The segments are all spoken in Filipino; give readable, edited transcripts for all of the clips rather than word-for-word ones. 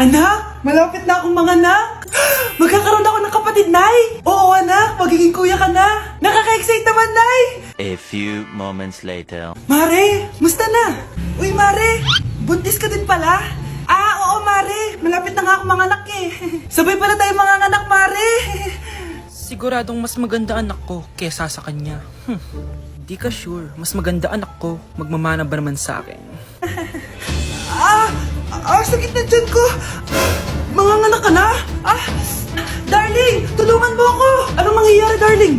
Anak, malapit na akong manganak. Magkakaroon ako ng kapatid, Nay. Oo, anak, magiging kuya ka na. Nakaka-excite naman, Nay. A few moments later. Mare, musta na? Uy, Mare, buntis ka din pala? Oo, Mare, malapit na nga akong manganak eh. Sabay pala tayo manganganak, Mare. Siguradong mas maganda anak ko kesa sa kanya. Di ka sure, mas maganda anak ko, magmamana ba naman sa akin? Sakit na dyan ko. Manganganak ka na? Darling, tulungan mo ako. Anong mangyayari, darling?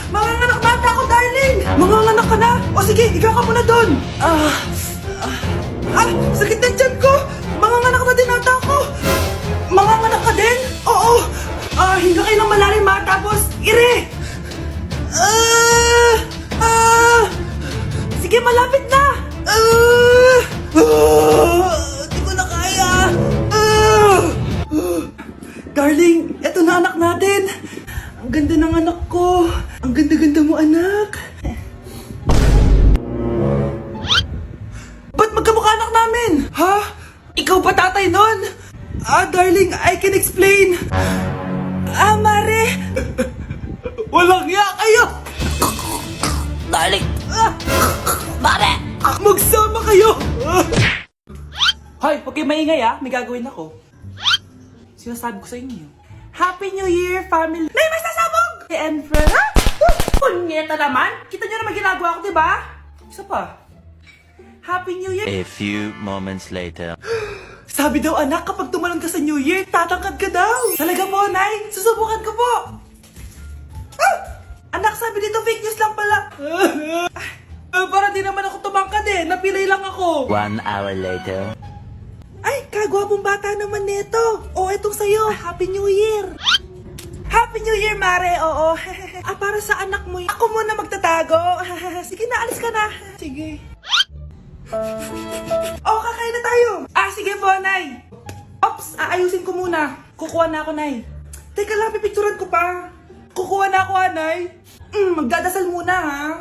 Manganganak na ako, darling. Manganganak ka na? O sige, ikaw ka muna doon. Sakit na dyan ko. Manganganak na din ata ako. Manganganak ka din? Oo. Hinga kayo ng malalim ha, tapos ire. Sige, malapit na. Di ko na kaya. Darling, eto na anak natin. Ang ganda ng anak ko. Ang ganda-ganda mo, anak. Ba't magkamukha anak namin? Ha? Ikaw ba tatay nun? Darling, I can explain. Mare. Walang ya kayo. Darling! Mare! Magsama kayo. Hoy, huwag kayo maingay may gagawin ako. Sinasabi ko sa inyo. Happy New Year, family. Nay, may sasabog! And friend, punyeta naman! Kita nyo naman ginagawa ko, diba? Isa pa. Happy New Year. A few moments later. Sabi daw anak, kapag tumalon ka sa New Year, tatangkad ka daw. Talaga po, Nay. Susubukan ko po. Anak, sabi dito fake news lang pala. Para di naman ako tumangkad Napilay lang ako. 1 hour later. Ay, kagwapong bata naman neto. Etong sa'yo. Happy New Year. Happy New Year, Mare. Oo. Para sa anak mo. Ako muna magtatago. Sige na, alis ka na. Sige. Kakain na tayo. Sige po, Nay. Ops, aayusin ko muna. Kukuha na ako, Nay. Teka lang, pipicturan ko pa. Kukuha na ako, Nay. Magdadasal muna, ha?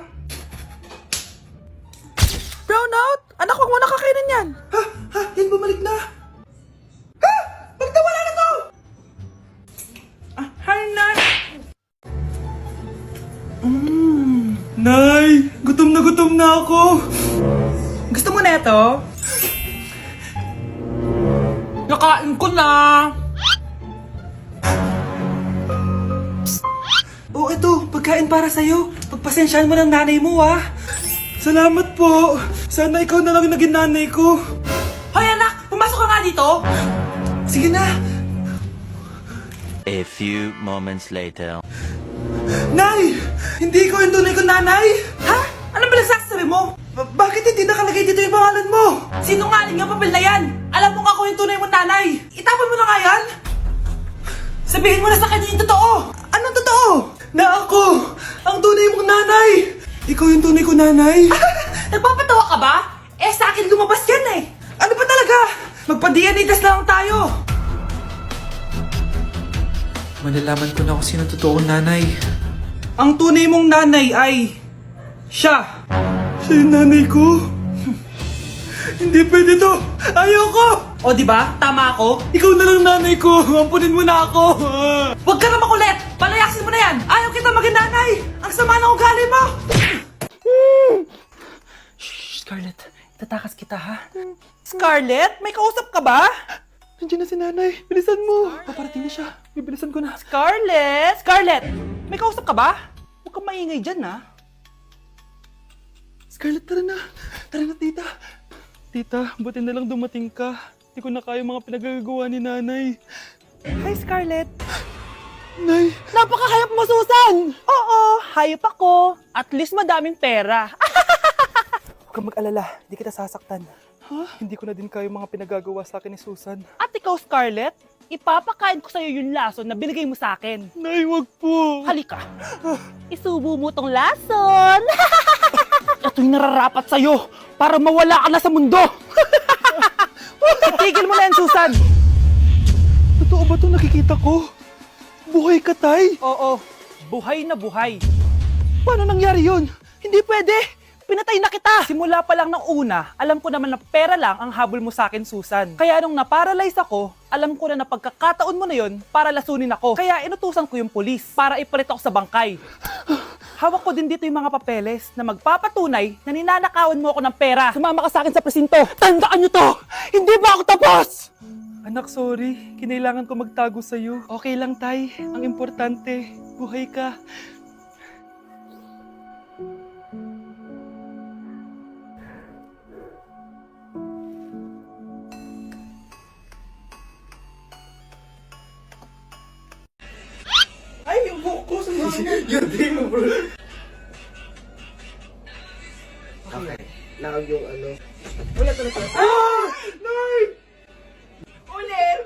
Brownout! Anak, huwag mo na kakainin yan! Yan bumalik na. Magtawala na to! Hi, Nay. Nay, gutom na ako. Gusto mo na ito? Nakain ko na! Ito, pagkain para sa'yo. Pagpasensyahan mo ng nanay mo, ha? Salamat po. Sana ikaw na lang naging nanay ko. Hoy anak! Pumasok ka nga dito! Sige na. A few moments later. Nay! Hindi ko yung tunay kong nanay. Ha? Anong pinagsasabi mo? Bakit hindi nakalagay dito yung pangalan mo? Sinungaling ang papel na yan! Alam mo nga ako yung tunay mong nanay! Itapon mo na nga yan? Sabihin mo na sa kanya yung totoo! Anong totoo? Na ako, ang tunay mong nanay! Ikaw yung tunay ko nanay? Nagpapatawa ka ba? Sa akin lumabas yan Ano ba talaga? Magpa-DNA test na lang tayo! Malalaman ko na kung sino totoong nanay. Ang tunay mong nanay ay... siya! Siya yung nanay ko? Hindi pwede to! Ayoko! O diba? Tama ako? Ikaw na lang nanay ko! Ampunin mo na ako! Huwag ka na makulit! Palayasin mo na yan! Ayaw kita maging nanay! Ang sama ng ugali mo! Shh, Scarlett. Itatakas kita, ha? Scarlett, may kausap ka ba? Nandiyan na si nanay. Bilisan mo. Paparating na siya. Bibilisan ko na. Scarlett! Scarlett! May kausap ka ba? Huwag kang maingay dyan, ha? Scarlett, tara na. Tara na, tita. Tita, buti na lang dumating ka. Hindi ko na kaya mga pinagagawa ni nanay. Hi, Scarlett. Nay, Napakahayap mo, Susan! Oo, hayop ako. At least madaming pera. huwag kang mag-alala. Hindi kita sasaktan. Hindi ko na din kaya mga pinagagawa sa akin ni Susan. At ikaw, Scarlett, ipapakain ko sa'yo yung lason na binigay mo sa akin. Nay, wag po. Halika. Isubo mo tong lason. Ito'y nararapat sa'yo para mawala ka na sa mundo. Itigil mo na yan, Susan. Totoo ba ito nakikita ko? Buhay ka, Tay? Oo, buhay na buhay. Paano nangyari yun? Hindi pwede. Pinatay na kita! Simula pa lang ng una, alam ko naman na pera lang ang habol mo sa akin, Susan. Kaya nung naparalyze ako, alam ko na pagkakataon mo na yon para lasunin ako. Kaya inutusan ko yung pulis para ipalit ako sa bangkay. Hawak ko din dito yung mga papeles na magpapatunay na ninanakawan mo ako ng pera. Sumama ka sa akin sa presinto. Tandaan nyo to! Hindi ba ako tapos? Anak, sorry. Kinailangan ko magtago sa'yo. Okay lang, Tay. Ang importante, buhay ka. Ay, yung buhok ko sa mga. Yun din mo, bro. Okay. Nakag yung ano. Ulit. Ah! Nay! Ulit!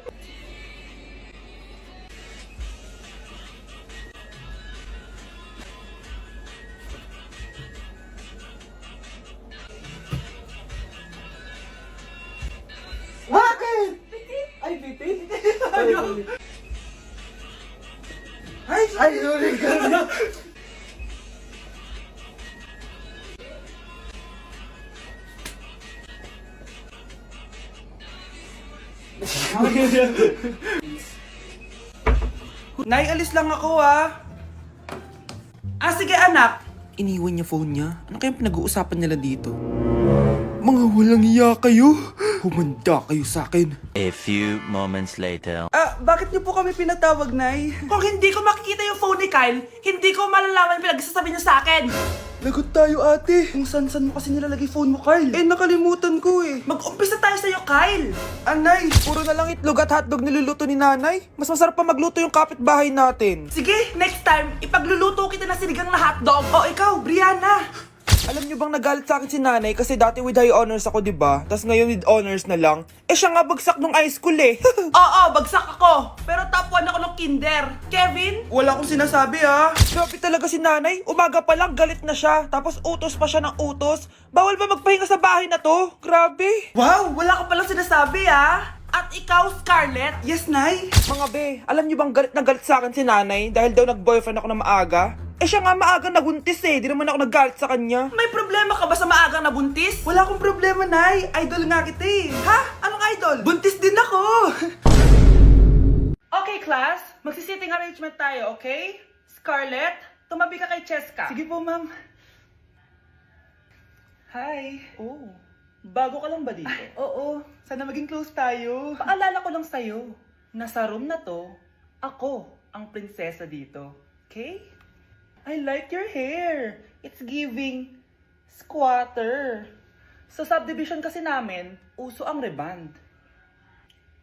Bakit? Ay, bitin? Ay, sorry ka na. Nay, alis lang ako sige anak. Iniwan niya phone niya. Ano kayang pinag-uusapan nila dito? Mga walang iya kayo. Humanda kayo sa akin. A few moments later. Bakit niyo po kami pinatawag, Nay? Kung hindi ko makikita yung phone ni Kyle, hindi ko malalaman pinagsasabi niyo sa akin. Lagot tayo, ate. Kung san-san mo kasi nilalagay phone mo, Kyle. Nakalimutan ko eh. Mag-umpisa tayo sa'yo, Kyle. Anay, puro na lang itlog at hotdog niluluto ni nanay. Mas masarap pa magluto yung kapitbahay natin. Sige, next time, ipagluluto kita na sinigang na hotdog. O ikaw, Brianna. Alam niyo bang nagalit sa akin si nanay kasi dati with high honors ako, diba? Tapos ngayon with honors na lang. Siya nga bagsak nung high school eh. Oo, bagsak ako. Pero top 1 ako nung kinder. Kevin? Wala akong sinasabi Grabe talaga si nanay. Umaga pa lang galit na siya. Tapos utos pa siya ng utos. Bawal ba magpahinga sa bahay na to? Grabe. Wow, wala ka palang sinasabi At ikaw, Scarlett? Yes, Nay? Mga be, alam niyo bang galit na galit sa akin si nanay dahil daw nag-boyfriend ako na maaga? Siya nga maagang nabuntis eh. Di naman ako naggalit sa kanya. May problema ka ba sa maagang nabuntis? Wala akong problema, Nay. Idol nga kita eh. Ha? Anong idol? Buntis din ako. Okay, class. Magsi-sitting arrangement tayo, okay? Scarlett, tumabi ka kay Cheska. Sige po, ma'am. Hi. Oh, bago ka lang ba dito? Oo. Sana maging close tayo. Paalala ko lang sa'yo, nasa room na to, ako ang prinsesa dito. Okay? I like your hair. It's giving squatter. Sa subdivision kasi namin, uso ang reband.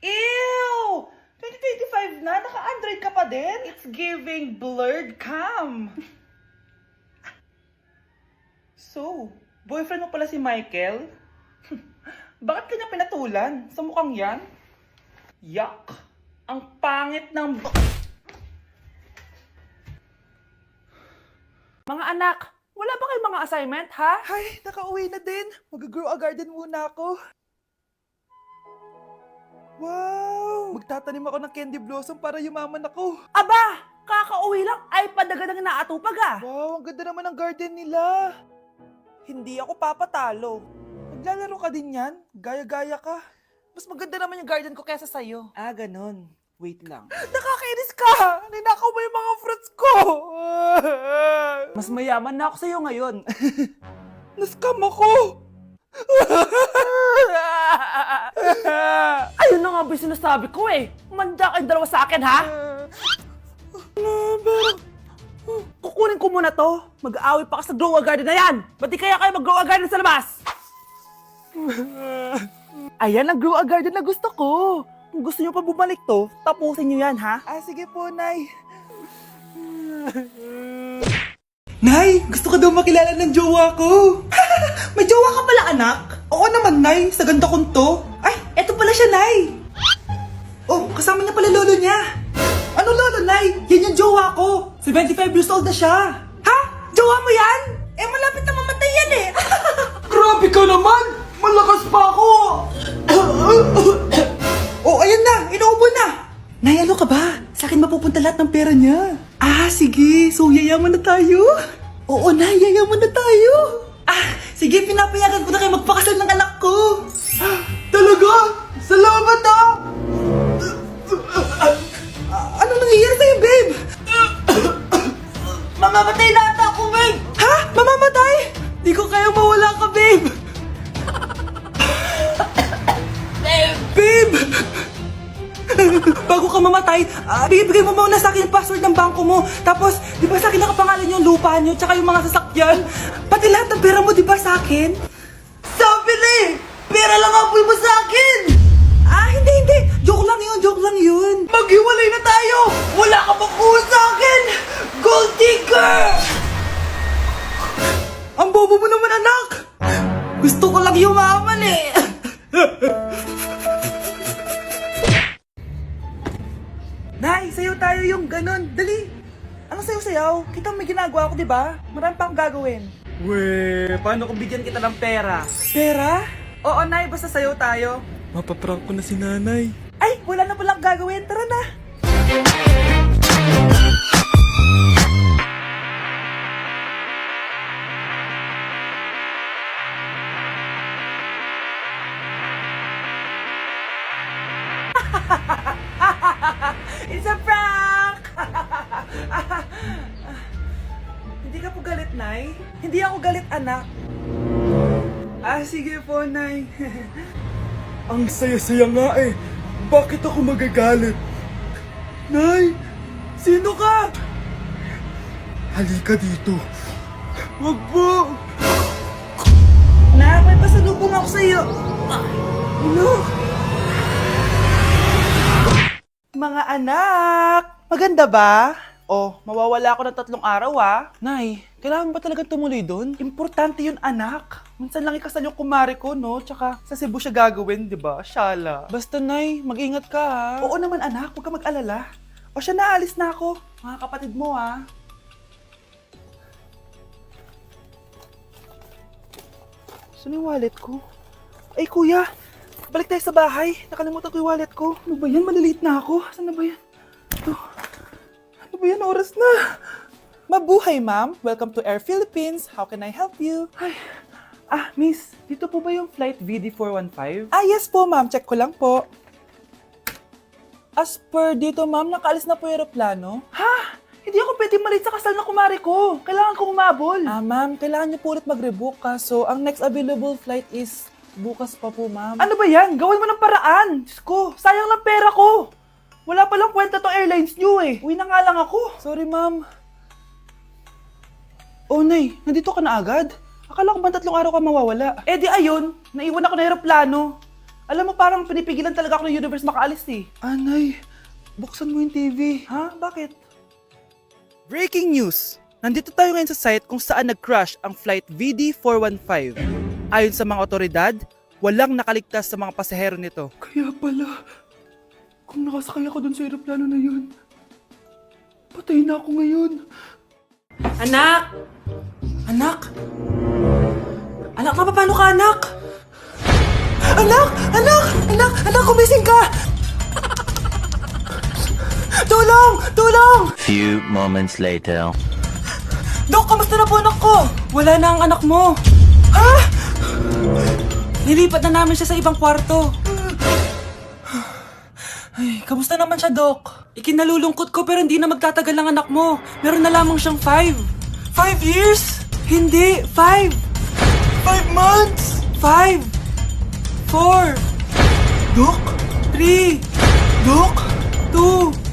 Ew! 2025 na, naka-Android ka pa din? It's giving blurred cam. So, boyfriend mo pala si Michael? Bakit kanya pinatulan? Sa mukhang yan? Yuck! Ang pangit ng... Mga anak, wala ba kayong mga assignment, ha? Ay, nakauwi na din. Mag-grow a garden muna ako. Wow! Magtatanim ako ng candy blossom para yumaman ako. Aba! Kakauwi lang ay padaga ng naatupag Wow, ang ganda naman ng garden nila. Hindi ako papatalo. Maglalaro ka din yan? Gaya-gaya ka. Mas maganda naman yung garden ko kesa sa'yo. Ganon. Wait lang. Nakakainis ka! Ninakaw mo yung mga fruits ko! Mas mayaman na ako sa'yo ngayon. Nascam ako! Ayun na nga ba yung sinasabi ko eh. Manda kayong dalawa sa akin, ha? Pero... kukunin ko muna to. Mag-aaway pa ka sa grow a garden na yan. Ba't di kaya kayo mag-grow a garden sa labas? Ayan ang grow a garden na gusto ko. Kung gusto nyo pa bumalik to, tapusin nyo yan, ha? Sige po, Nay. Nay, gusto ko daw makilala ng jowa ko. May jowa ka pala, anak? Oo naman, Nay. Sa ganda kong to. Ay, eto pala siya, Nay. Oh, kasama niya pala lolo niya. Ano lolo, Nay? Yan yung jowa ko. 75 years old na siya. Ha? Jowa mo yan? Malapit na mamatay yan eh. Grabe ka naman! Malakas pa ako! Oh, ayan na! Inuubo na! Nay, ano ka ba? Sa akin mapupunta lahat ng pera niya. Sige. So, yayaman na tayo? Oo, Nay. Yayaman na tayo. Sige. Pinapayagan ko na kayo magpakasal ng anak ko. Talaga? Salamat ka mamatay, bigay mo muna sa akin yung password ng bangko mo. Tapos, di ba sa akin nakapangalan yung lupa nyo, tsaka yung mga sasakyan? Pati lahat ng pera mo, di ba sa akin? Sabi na eh! Pera lang apoy mo sa akin! Hindi. Joke lang yun. Maghiwalay na tayo! Wala ka pang kuha sa akin! Gold digger! Ang bobo mo naman, anak! Gusto ko lang yumaman eh! Nay, sayo tayo yung ganon. Dali! Ano sayo-sayaw? Kita may ginagawa ko, di ba? Marami pa akong gagawin. Weh, paano kung bigyan kita ng pera? Pera? Oo, Nay, basta sayo tayo. Mapaprank ko na si nanay. Ay, wala na palang gagawin. Tara na! It's a prank! Hindi ka po galit, Nay? Hindi ako galit, anak. Sige po, Nay. Ang saya-saya nga eh. Bakit ako magagalit? Nay, Sino ka? halika dito. Wag po. Nak, may pasalubong ako sa'yo. Ano? Mga anak, maganda ba? Oh, mawawala ako ng 3 araw Nay, kailangan ba talaga tumuloy doon? Importante yun, anak. Minsan lang ikasal yung kumari ko, no? Tsaka sa Cebu siya gagawin, di ba? Shala. Basta, Nay, mag-ingat ka, ha? Oo naman, anak. Huwag ka mag-alala. O siya, naalis na ako. Mga kapatid mo, ha? Saan yung wallet ko? Ay, kuya! Balik tayo sa bahay. Nakalimutan ko yung wallet ko. Ano ba yan? Maliliit na ako. Saan na ba yan? Ito. Ano ba yan? Oras na. Mabuhay, ma'am. Welcome to Air Philippines. How can I help you? Ay. Miss. Dito po ba yung flight VD415? Yes po, ma'am. Check ko lang po. As per dito, ma'am, nakaalis na po yung aeroplano. Ha? Hindi ako pwede malit sa kasal na kumari ko. Kailangan ko umabol. Ma'am, kailangan niyo po ulit mag-rebook So, ang next available flight is bukas pa po, ma'am. Ano ba yan? Gawin mo ng paraan. Diyos ko, sayang lang pera ko. Wala palang kwenta tong airlines niyo eh. Uwi na nga lang ako. Sorry, ma'am. Oh, Nay, nandito ka na agad? Akala ko ba 3 araw ka mawawala? Eh di ayun, naiwan ako ng aeroplano. Alam mo, parang pinipigilan talaga ako ng universe makaalis eh. Nay, buksan mo yung TV. Ha? Bakit? Breaking news! Nandito tayo ngayon sa site kung saan nag-crash ang flight VD415. Ayon sa mga otoridad, walang nakaligtas sa mga pasahero nito. Kaya pala, kung nakasakay ako dun sa aeroplano na yun, patay na ako ngayon. Anak! Anak! Anak, paano ka, anak? Anak, kumising ka! Tulong! Few moments later. Dok, kamusta na po anak ko? Wala na ang anak mo. Ha? Nilipat na namin siya sa ibang kwarto. Ay, kamusta naman siya, Dok? Ikinalulungkot ko pero hindi na magtatagal ang anak mo. Meron na lamang siyang 5. 5 years? Hindi, 5. 5 months? 5. 4. Dok? 3. Dok? 2.